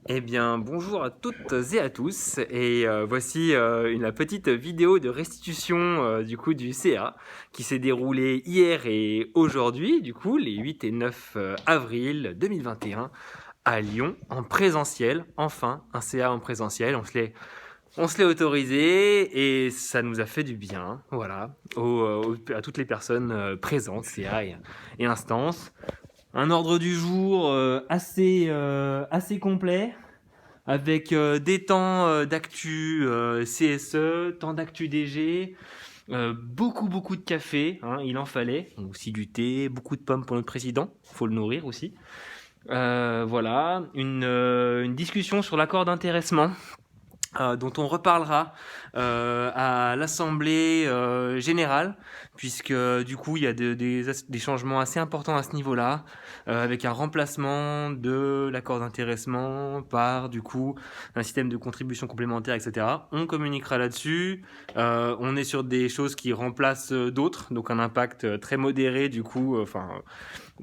Eh bien, bonjour à toutes et à tous, et voici la petite vidéo de restitution du CA qui s'est déroulée hier et aujourd'hui, du coup, les 8 et 9 avril 2021 à Lyon, en présentiel, enfin, un CA en présentiel, on se l'est autorisé et ça nous a fait du bien, voilà, à toutes les personnes présentes, CA et instances. Un ordre du jour assez complet, avec des temps d'actu CSE, temps d'actu DG, beaucoup de café, hein, il en fallait, aussi du thé, beaucoup de pommes pour notre président, faut le nourrir aussi. Voilà, une discussion sur l'accord d'intéressement, dont on reparlera à l'Assemblée générale, puisque du coup il y a des changements assez importants à ce niveau-là, avec un remplacement de l'accord d'intéressement par du coup un système de contribution complémentaire, etc. On communiquera là-dessus. On est sur des choses qui remplacent d'autres, donc un impact très modéré du coup,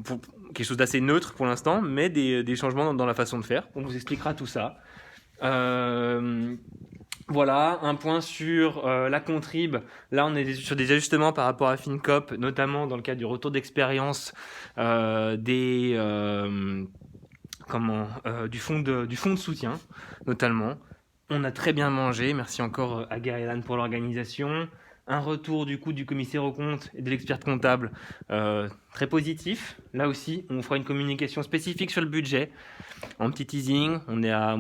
pour quelque chose d'assez neutre pour l'instant, mais des changements dans la façon de faire. On vous expliquera tout ça. Voilà, un point sur la contrib. Là, on est sur des ajustements par rapport à FinCop, notamment dans le cadre du retour d'expérience du fonds de soutien, notamment. On a très bien mangé, merci encore à Gaëlan pour l'organisation. Un retour du coup du commissaire aux comptes et de l'expert comptable très positif. Là aussi, on fera une communication spécifique sur le budget. En petit teasing, on est à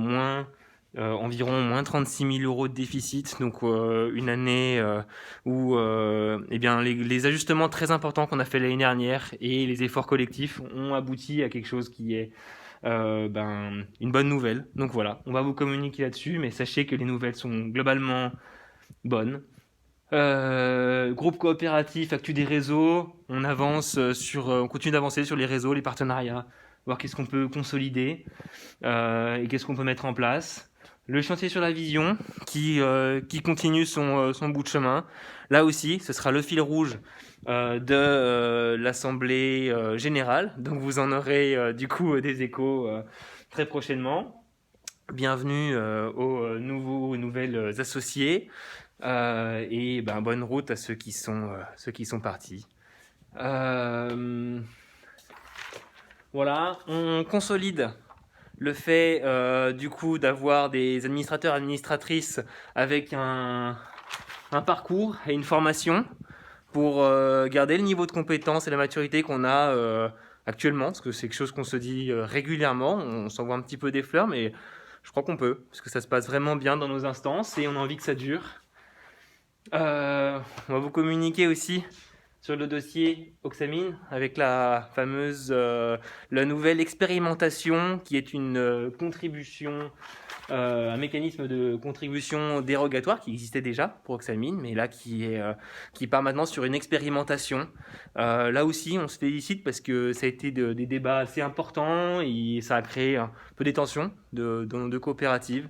environ moins 36 000 euros de déficit, donc une année où eh bien, les ajustements très importants qu'on a fait l'année dernière et les efforts collectifs ont abouti à quelque chose qui est une bonne nouvelle. Donc voilà, on va vous communiquer là-dessus, mais sachez que les nouvelles sont globalement bonnes. Groupe coopératif, actu des réseaux, on continue d'avancer sur les réseaux, les partenariats, voir qu'est-ce qu'on peut consolider et qu'est-ce qu'on peut mettre en place. Le chantier sur la vision qui continue son bout de chemin. Là aussi, ce sera le fil rouge de l'Assemblée générale. Donc vous en aurez du coup des échos très prochainement. Bienvenue aux nouveaux et nouvelles associés. Et bonne route à ceux qui sont partis. Voilà, on consolide le fait du coup d'avoir des administrateurs administratrices avec un parcours et une formation pour garder le niveau de compétence et la maturité qu'on a actuellement, parce que c'est quelque chose qu'on se dit régulièrement, on s'envoie un petit peu des fleurs, mais je crois qu'on peut, parce que ça se passe vraiment bien dans nos instances et on a envie que ça dure. On va vous communiquer aussi sur le dossier Oxamine avec la nouvelle expérimentation qui est une contribution, un mécanisme de contribution dérogatoire qui existait déjà pour Oxamine, mais là qui part maintenant sur une expérimentation. Là aussi, on se félicite parce que ça a été des débats assez importants et ça a créé un peu des tensions de coopératives.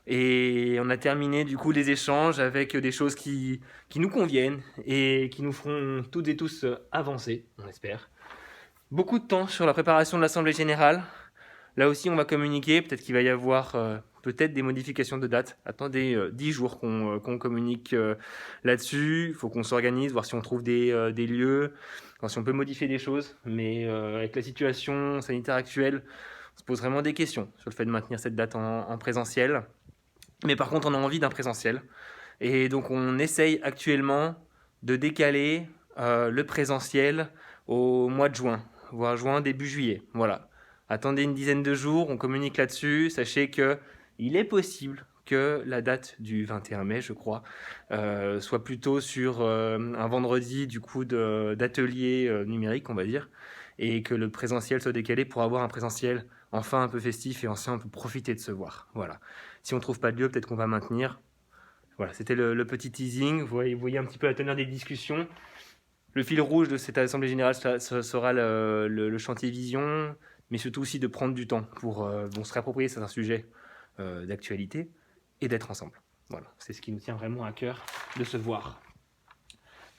Et on a terminé du coup les échanges avec des choses qui nous conviennent et qui nous feront toutes et tous avancer, on espère. Beaucoup de temps sur la préparation de l'Assemblée Générale. Là aussi, on va communiquer. Peut-être qu'il va y avoir peut-être des modifications de date. Attendez 10 jours qu'on communique là-dessus. Il faut qu'on s'organise, voir si on trouve des lieux, voir si on peut modifier des choses. Mais avec la situation sanitaire actuelle, on se pose vraiment des questions sur le fait de maintenir cette date en présentiel. Mais par contre, on a envie d'un présentiel. Et donc, on essaye actuellement de décaler le présentiel au mois de juin, voire juin, début juillet. Voilà. Attendez une dizaine de jours, on communique là-dessus. Sachez que il est possible que la date du 21 mai, je crois, soit plutôt sur un vendredi du coup d'atelier numérique, on va dire, et que le présentiel soit décalé pour avoir un présentiel enfin un peu festif et enfin on peut profiter de se voir. Voilà. Si on ne trouve pas de lieu, peut-être qu'on va maintenir. Voilà, c'était le petit teasing. Vous voyez un petit peu la teneur des discussions. Le fil rouge de cette assemblée générale sera le chantier vision, mais surtout aussi de prendre du temps pour se réapproprier certains sujets d'actualité et d'être ensemble. Voilà, c'est ce qui nous tient vraiment à cœur de se voir.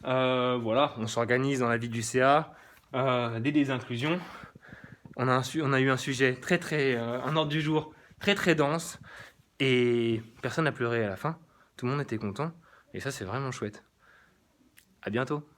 Voilà, on s'organise dans la vie du CA, des désinclusions. On a eu un sujet un ordre du jour très très dense, et personne n'a pleuré à la fin. Tout le monde était content, et ça c'est vraiment chouette. À bientôt.